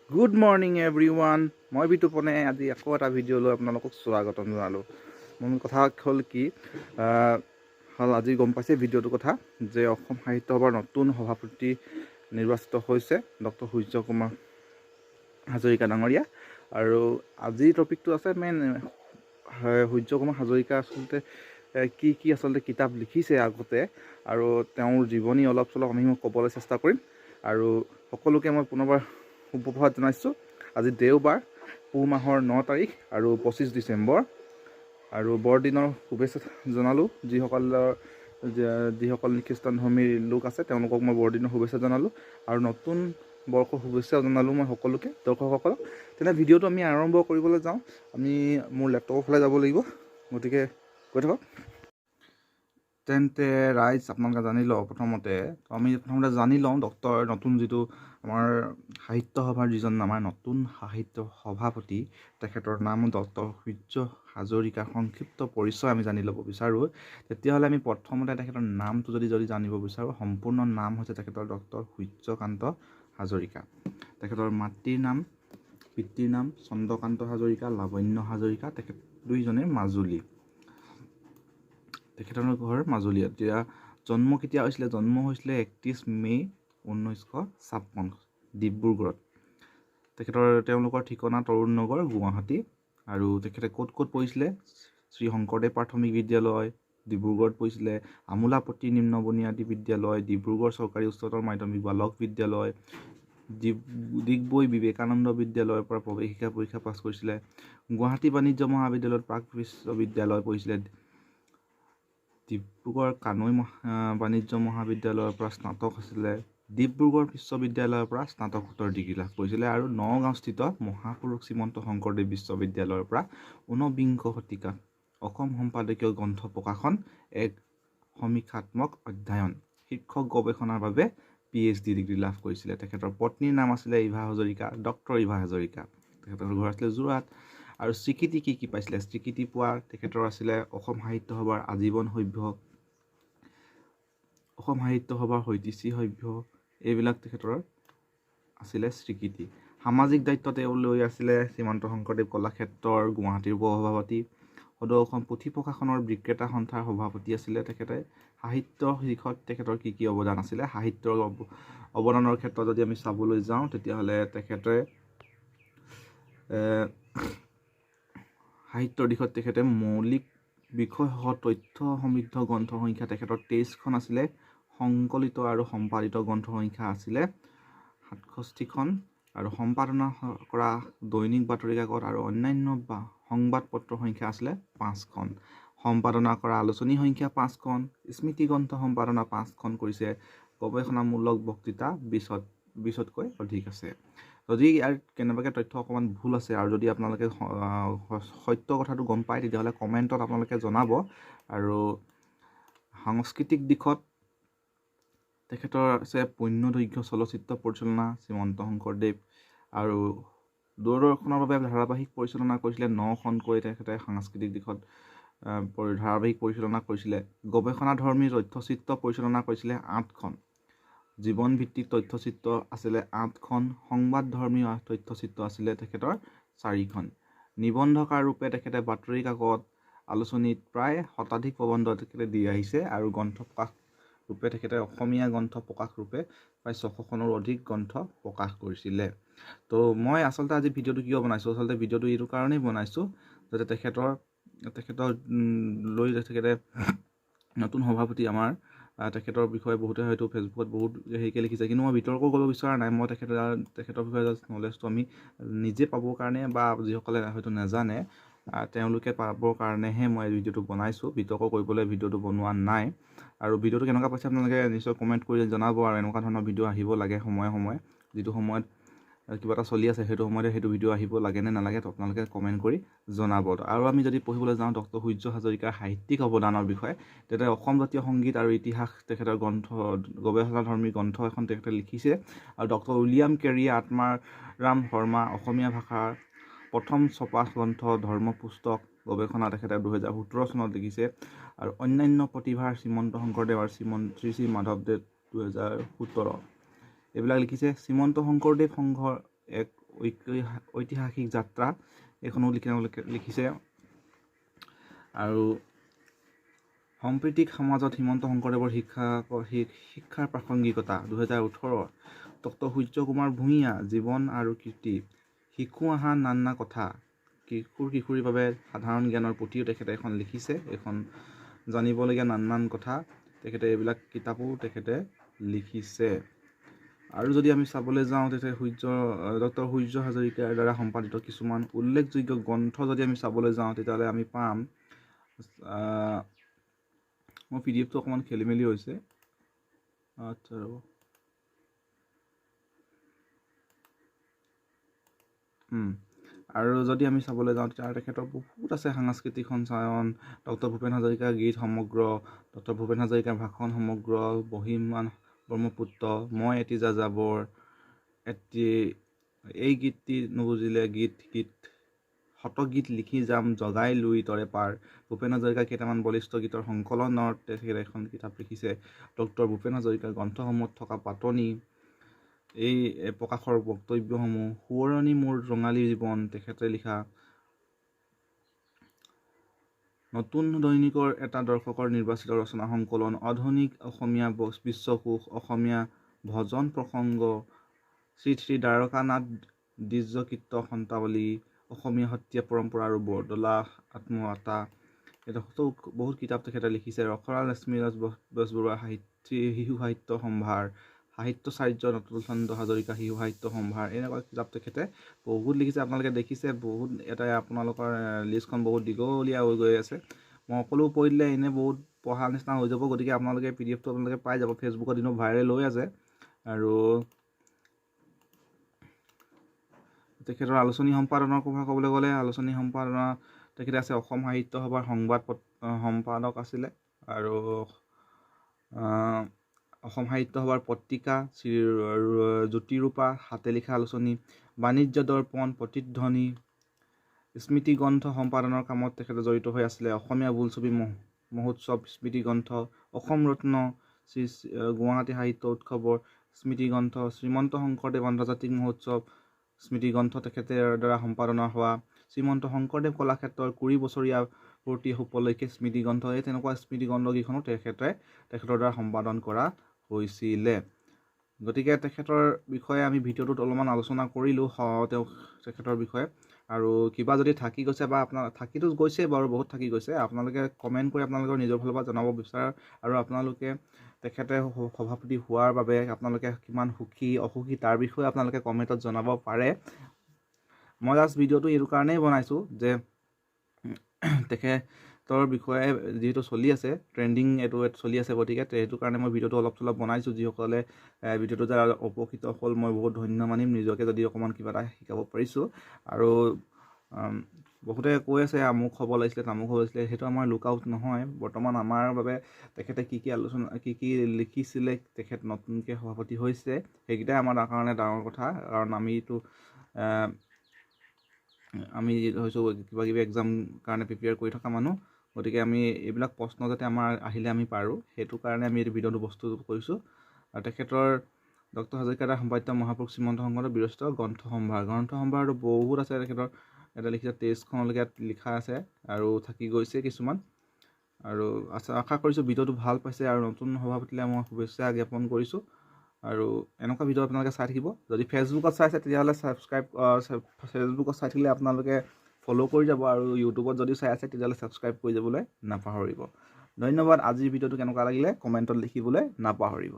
Good morning everyone. মই বিতুপনে আজি আকৌ এটা ভিডিঅ' লৈ আপোনালোকক স্বাগতম জনালোঁ। মোৰ কথা হ'ল কি আজি গম পাইছে ভিডিঅ'টোৰ কথা যে অসম সাহিত্য সভাৰ নতুন সভাপতি নিৰ্বাচিত হৈছে ডক্টৰ সূৰ্য কুমাৰ হাজৰিকা ডাঙৰীয়া। আৰু আজিৰ টপিকটো আছে মেইন সূৰ্য কুমাৰ হাজৰিকা আচলতে কি আচলতে কিতাপ লিখিছে আগতে, আৰু তেওঁৰ জীৱনী অলপ চলপ আমি ক'বলৈ চেষ্টা কৰিম। আৰু সকলোকে মই পুনৰবাৰ সুপ্ৰভাত জনাইছোঁ। আজি দেওবাৰ, পুহ মাহৰ 9 তাৰিখ আৰু 25 ডিচেম্বৰ, আৰু বৰদিনৰ শুভেচ্ছা জনালোঁ। যিসকল খ্ৰীষ্টানধৰ্মী লোক আছে তেওঁলোকক মই বৰদিনৰ শুভেচ্ছা জনালোঁ, আৰু নতুন বৰ্ষৰ শুভেচ্ছা জনালোঁ মই সকলোকে দৰ্শকসকলক। তেনে ভিডিঅ'টো আমি আৰম্ভ কৰিবলৈ যাওঁ। আমি মোৰ লেপটপৰ ফালে যাব লাগিব, গতিকে কৈ থাকক। তেন্তে ৰাইজ আপোনালোকে জানি লওঁ, আমি প্ৰথমতে জানি লওঁ নতুন যিটো আমাৰ সাহিত্য সভাৰ যিজন আমাৰ নতুন সাহিত্য সভাপতি, তেখেতৰ নাম ডক্টৰ সূৰ্য হাজৰিকা। সংক্ষিপ্ত পৰিচয় আমি জানি ল'ব বিচাৰোঁ। তেতিয়াহ'লে আমি প্ৰথমতে তেখেতৰ নামটো যদি জানিব বিচাৰোঁ, সম্পূৰ্ণ নাম হৈছে তেখেতৰ ডক্টৰ সূৰ্যকান্ত হাজৰিকা। তেখেতৰ মাতৃৰ নাম, পিতৃৰ নাম চন্দ্ৰকান্ত হাজৰিকা, লাৱণ্য হাজৰিকা। তেখেত দুইজনে মাজুলী, তেখেতৰ ঘৰ মাজুলী। এতিয়া জন্ম কেতিয়া হৈছিলে? জন্ম হৈছিলে 31 মে' 1956 ডিব্ৰুগড়ত। তেওঁলোকৰ ঠিকনা তৰুণ নগৰ, গুৱাহাটী। আৰু তেখেতে ক'ত পঢ়িছিলে? শ্ৰী শংকৰদেৱ প্ৰাথমিক বিদ্যালয় ডিব্ৰুগড়ত পঢ়িছিলে, আমোলাপট্টি নিম্ন বুনিয়াদী বিদ্যালয়, ডিব্ৰুগড় চৰকাৰী উচ্চতৰ মাধ্যমিক বালক বিদ্যালয়, ডিগবৈ বিবেকানন্দ বিদ্যালয়ৰ পৰা প্ৰৱেশিকা পৰীক্ষা পাছ কৰিছিলে, গুৱাহাটী বাণিজ্য মহাবিদ্যালয়ত প্ৰাক বিশ্ববিদ্যালয় পঢ়িছিলে, ডিব্ৰুগড় কানৈ বাণিজ্য মহাবিদ্যালয়ৰ পৰা স্নাতক আছিলে, ডিব্ৰুগড় বিশ্ববিদ্যালয়ৰ পৰা স্নাতকোত্তৰ ডিগ্ৰী লাভ কৰিছিলে, আৰু নগাঁওস্থিত মহাপুৰুষ শ্ৰীমন্ত শংকৰদেৱ বিশ্ববিদ্যালয়ৰ পৰা ঊনবিংশ শতিকাত অসম সম্পাদকীয় গ্ৰন্থ প্ৰকাশন, এক সমীক্ষাত্মক অধ্যয়ন, শিক্ষক গৱেষণাৰ বাবে PhD ডিগ্ৰী লাভ কৰিছিলে। তেখেতৰ পত্নীৰ নাম আছিলে Eva Hazarika, doctor Eva Hazarika. তেখেতৰ ঘৰ আছিলে যোৰহাট। আৰু স্বীকৃতি কি পাইছিলে? স্বীকৃতি পোৱা তেখেতৰ আছিলে অসম সাহিত্য সভাৰ আজীৱন সভ্য, অসম সাহিত্য সভাৰ শৈতিশ্ৰী সভ্য, এইবিলাক তেখেতৰ আছিলে স্বীকৃতি। সামাজিক দায়িত্ব তেওঁ লৈ আছিলে শ্ৰীমন্ত শংকৰদেৱ কলাক্ষেত্ৰৰ গুৱাহাটীৰ উপসভাপতি, সদৌ অসম পুথি প্ৰকাশনৰ বিক্ৰেতা সন্থাৰ সভাপতি আছিলে তেখেতে। সাহিত্য দিশত তেখেতৰ কি অৱদান আছিলে? সাহিত্যৰ অৱদানৰ ক্ষেত্ৰত যদি আমি চাবলৈ যাওঁ, তেতিয়াহ'লে তেখেতে সাহিত্যৰ দিশত তেখেতে মৌলিক বিষয়সহ তথ্য সমৃদ্ধ গ্ৰন্থ সংখ্যা তেখেতৰ 23খন আছিলে। সংকলিত আৰু সম্পাদিত গ্ৰন্থ সংখ্যা আছিলে 67খন, আৰু সম্পাদনা কৰা দৈনিক বাতৰি কাকত আৰু অন্যান্য সংবাদপত্ৰৰ সংখ্যা আছিলে 5খন। সম্পাদনা কৰা আলোচনী সংখ্যা 5খন, স্মৃতি গ্ৰন্থ সম্পাদনা 5খন কৰিছে, গৱেষণামূলক বক্তৃতা 20তকৈ অধিক আছে। যদি ইয়াৰ কেনেবাকৈ তথ্য অকণমান ভুল আছে, আৰু যদি আপোনালোকে সত্য কথাটো গম পায়, তেতিয়াহ'লে কমেণ্টত আপোনালোকে জনাব। আৰু সাংস্কৃতিক দিশত তেখেতৰ আছে পূৰ্ণদৈৰ্ঘ্য চলচ্চিত্ৰ পৰিচালনা, শ্ৰীমন্ত শংকৰদেৱ, আৰু দূৰদৰ্শনৰ বাবে ধাৰাবাহিক পৰিচালনা কৰিছিলে 9খনকৈ। তেখেতে সাংস্কৃতিক দিশত ধাৰাবাহিক পৰিচালনা কৰিছিলে। গৱেষণাধৰ্মী তথ্যচিত্ৰ পৰিচালনা কৰিছিলে 8খন, জীৱনভিত্তিক তথ্যচিত্ৰ আছিলে 8খন, সংবাদধৰ্মী তথ্যচিত্ৰ আছিলে তেখেতৰ 4খন। নিবন্ধকাৰ ৰূপে তেখেতে বাতৰি কাকত, আলোচনীত প্ৰায় শতাধিক প্ৰবন্ধ তেখেতে দি আহিছে, আৰু গ্ৰন্থ প্ৰকাশ ৰূপে তেখেতে অসমীয়া গ্ৰন্থ প্ৰকাশ ৰূপে প্ৰায় 600খনৰো অধিক গ্ৰন্থ প্ৰকাশ কৰিছিলে। তো মই আচলতে আজি ভিডিঅ'টো কিয় বনাইছোঁ? আচলতে ভিডিঅ'টো এইটো কাৰণেই বনাইছোঁ যাতে তেখেতৰ তেখেতে নতুন সভাপতি আমাৰ, তেখেতৰ বিষয়ে বহুতে হয়তো ফেচবুকত বহুত হেৰিকৈ লিখিছে, কিন্তু মই বিতৰ্ক কৰিব বিচৰা নাই। মই তেখেতৰ বিষয়ে জাষ্ট নলেজটো আমি নিজে পাবৰ কাৰণে, বা যিসকলে হয়তো নাজানে তেওঁলোকে পাবৰ কাৰণেহে মই ভিডিঅ'টো বনাইছোঁ, বিতৰ্ক কৰিবলৈ ভিডিঅ'টো বনোৱা নাই। আৰু ভিডিঅ'টো কেনেকুৱা পাইছে আপোনালোকে নিশ্চয় কমেণ্ট কৰি জনাব। আৰু এনেকুৱা ধৰণৰ ভিডিঅ' আহিব লাগে সময়ে সময়ে, যিটো সময়ত কিবা এটা চলি আছে সেইটো সময়তে সেইটো ভিডিঅ' আহিব লাগে নে নালাগে, তো আপোনালোকে কমেণ্ট কৰি জনাব। আৰু আমি যদি পঢ়িবলৈ যাওঁ ডক্টৰ সূৰ্য হাজৰিকাৰ সাহিত্যিক অৱদানৰ বিষয়ে, তেতিয়া অসম জাতীয় সংগীত আৰু ইতিহাস তেখেতৰ গ্ৰন্থ, গৱেষণাধৰ্মী গ্ৰন্থ এখন তেখেতে লিখিছে। আৰু ডক্টৰ উইলিয়াম কেৰীয়ে আত্মাৰাম শৰ্মা অসমীয়া ভাষাৰ প্ৰথম ছপা গ্ৰন্থ ধৰ্ম পুস্তক গৱেষণা তেখেতে 2017 চনত লিখিছে। আৰু অন্যান্য প্ৰতিভাৰ শ্ৰীমন্ত শংকৰদেৱ আৰু শ্ৰী মাধৱদেৱ 2017 এইবিলাক লিখিছে। শ্ৰীমন্ত শংকৰদেৱ সংঘৰ এক ঐতিহাসিক যাত্ৰা এইখনো লিখিছে। আৰু সাম্প্ৰতিক সমাজত শ্ৰীমন্ত শংকৰদেৱৰ শিক্ষাৰ প্ৰাসংগিকতা 2018। ডক্টৰ সূৰ্য কুমাৰ ভূঞা জীৱন আৰু কীৰ্তি, শিশু আহা নানা কথা, কিশোৰীৰ বাবে সাধাৰণ জ্ঞানৰ প্ৰতিও তেখেতে এখন লিখিছে। এখন জানিবলগীয়া নানান কথা তেখেতে এইবিলাক কিতাপো তেখেতে লিখিছে। আৰু যদি আমি চাবলৈ যাওঁ তেতিয়া ডক্টৰ সূৰ্য হাজৰিকাৰ দ্বাৰা সম্পাদিত কিছুমান উল্লেখযোগ্য গ্ৰন্থ যদি আমি চাবলৈ যাওঁ তেতিয়াহ'লে আমি পাম, মোৰ PDF টো অকণমান খেলি মেলি হৈছে। আচ্ছা ৰ'ব, আৰু যদি আমি চাবলৈ যাওঁ তেতিয়া তেখেতৰ বহুত আছে। সাংস্কৃতিক সঞ্চায়ন, ডক্টৰ ভূপেন হাজৰিকাৰ গীত সমগ্ৰ, ডক্টৰ ভূপেন হাজৰিকাৰ ভাষণ সমগ্ৰ, বহিমান ব্ৰহ্মপুত্ৰ, মই এটি যাযাবৰ, এই গীতটি নুবুজিলে গীত শতগীত লিখি যাম জগাই লুই তৰে পাৰ, ভূপেন হাজৰিকাৰ কেইটামান বলিষ্ঠ গীতৰ সংকলনৰ তেখেতে এখন কিতাপ লিখিছে। ডক্টৰ ভূপেন হাজৰিকাৰ গ্ৰন্থসমূহত থকা পাতনি, এই প্ৰকাশৰ বক্তব্যসমূহ, সোঁৱৰণি মোৰ ৰঙালী জীৱন তেখেতে লিখা, নতুন দৈনিকৰ এটা দৰ্শকৰ নিৰ্বাচিত ৰচনা সংকলন, আধুনিক অসমীয়া বিশ্বকোষ, অসমীয়া ভজন প্ৰসংগ, শ্ৰী শ্ৰী দ্বাৰকানাথ দ্বিজকৃত সন্তাৱলী, অসমীয়া সত্ৰীয়া পৰম্পৰা আৰু বৰদলা আত্মকথা, বহুত কিতাপ তেখেতে লিখিছে। ৰসৰা লক্ষ্মীৰাজ বেজবৰুৱা শিশু সাহিত্য সম্ভাৰ, সাহিত্যাচাৰ্য নটুলচন্দ্ৰ হাজৰিকা শিশু সাহিত্য সম্ভাৰ, এনেকুৱা কিতাপ তেখেতে বহুত লিখিছে। আপোনালোকে দেখিছে বহুত এটা আপোনালোকৰ লিষ্টখন বহুত দীঘলীয়া হৈ গৈ আছে। মই সকলো পঢ়ি দিলে এনেই বহুত পঢ়া নিচিনা হৈ যাব, গতিকে আপোনালোকে PDF টো আপোনালোকে পাই যাব। ফেচবুকত দিনো ভাইৰেল হৈ আছে। আৰু তেখেতৰ আলোচনী সম্পাদনৰ কথা ক'বলৈ গ'লে, আলোচনী সম্পাদনা তেখেতে আছে অসম সাহিত্য সভাৰ সংবাদ সম্পাদক আছিলে, আৰু অসম সাহিত্য সভাৰ পত্ৰিকা শ্ৰী জ্যোতিৰূপা হাতে লিখা আলোচনী, বাণিজ্য দৰ্পণ, প্ৰতিধ্বনি, স্মৃতি গ্ৰন্থ সম্পাদনৰ কামত তেখেতে জড়িত হৈ আছিলে। অসমীয়া বোলছবি মহোৎসৱ স্মৃতি গ্ৰন্থ, অসম ৰত্ন শ্ৰী গুৱাহাটী সাহিত্য উৎসৱৰ স্মৃতি গ্ৰন্থ, শ্ৰীমন্ত শংকৰদেৱ আন্তৰ্জাতিক মহোৎসৱ স্মৃতি গ্ৰন্থ তেখেতৰ দ্বাৰা সম্পাদনা হোৱা, শ্ৰীমন্ত শংকৰদেৱ কলাক্ষেত্ৰৰ 20 বছৰীয়া পূৰ্তি উপলক্ষে স্মৃতি গ্ৰন্থ, এই তেনেকুৱা স্মৃতি গ্ৰন্থকেইখনো তেখেতৰ দ্বাৰা সম্পাদন কৰা হৈছিলে। গতিকে তেখেতৰ বিষয়ে আমি ভিডিঅ'টোত অলপমান আলোচনা কৰিলোঁ তেখেতৰ বিষয়ে। আৰু কিবা যদি থাকি গৈছে বা থাকিতো গৈছে বাৰু, বহুত থাকি গৈছে, আপোনালোকে কমেণ্ট কৰি আপোনালোকৰ নিজৰ ফালৰ পৰা জনাব বিচাৰে। আৰু আপোনালোকে তেখেতে সভাপতি হোৱাৰ বাবে আপোনালোকে কিমান সুখী অসুখী তাৰ বিষয়ে আপোনালোকে কমেণ্টত জনাব পাৰে। মই জাষ্ট ভিডিঅ'টো এইটো কাৰণেই বনাইছোঁ যে তেখেতৰ বিষয়ে যিহেতু চলি আছে, ট্ৰেণ্ডিং এইটো চলি আছে, গতিকে সেইটো কাৰণে মই ভিডিঅ'টো অলপ চলপ বনাইছোঁ। যিসকলে ভিডিঅ'টো দ্বাৰা উপকৃত হ'ল মই বহুত ধন্য মানিম, নিজকে যদি অকণমান কিবা এটা শিকাব পাৰিছোঁ। আৰু বহুতে কৈ আছে আমুক হ'ব লাগিছিলে তামুক হ'ব লাগিছিলে, সেইটো আমাৰ লুক আউট নহয়। বৰ্তমান আমাৰ বাবে তেখেতে কি কি লিখিছিলে, তেখেত নতুনকৈ সভাপতি হৈছে, সেইকেইটাই আমাৰ কাৰণে ডাঙৰ কথা। কাৰণ আমি হৈছোঁ কিবা কিবি এক্সাম কাৰণে প্ৰিপেয়াৰ কৰি থকা মানুহ, গতিকে আমি এইবিলাক প্ৰশ্ন যাতে আমাৰ আহিলে আমি পাৰোঁ, সেইটো কাৰণে আমি এই ভিডিঅ'টো প্ৰস্তুত কৰিছোঁ। আৰু তেখেতৰ ডক্টৰ হাজৰিকাৰ দ্বাৰা সম্পাদিত মহাপুৰুষ শ্ৰীমন্ত শংকৰদেৱ বিৰচিত গ্ৰন্থ সম্ভাৰটো বহুত আছে। তেখেতৰ এটা লিখিছে 23খনলৈকে লিখা আছে, আৰু থাকি গৈছে কিছুমান। আৰু আশা কৰিছোঁ ভিডিঅ'টো ভাল পাইছে, আৰু নতুন সভাপতিলৈ মই শুভেচ্ছা জ্ঞাপন কৰিছোঁ। আৰু এনেকুৱা ভিডিঅ' আপোনালোকে চাই থাকিব। যদি ফেচবুকত চাইছে তেতিয়াহ'লে ফেচবুকত চাই থাকিলে আপোনালোকে ফ'ল' কৰি যাব, আৰু ইউটিউবত যদি চাই আছে তেতিয়াহ'লে ছাবস্ক্ৰাইব কৰি যাবলৈ নাপাহৰিব। ধন্যবাদ। আজিৰ ভিডিঅ'টো কেনেকুৱা লাগিলে কমেণ্টত লিখিবলৈ নাপাহৰিব।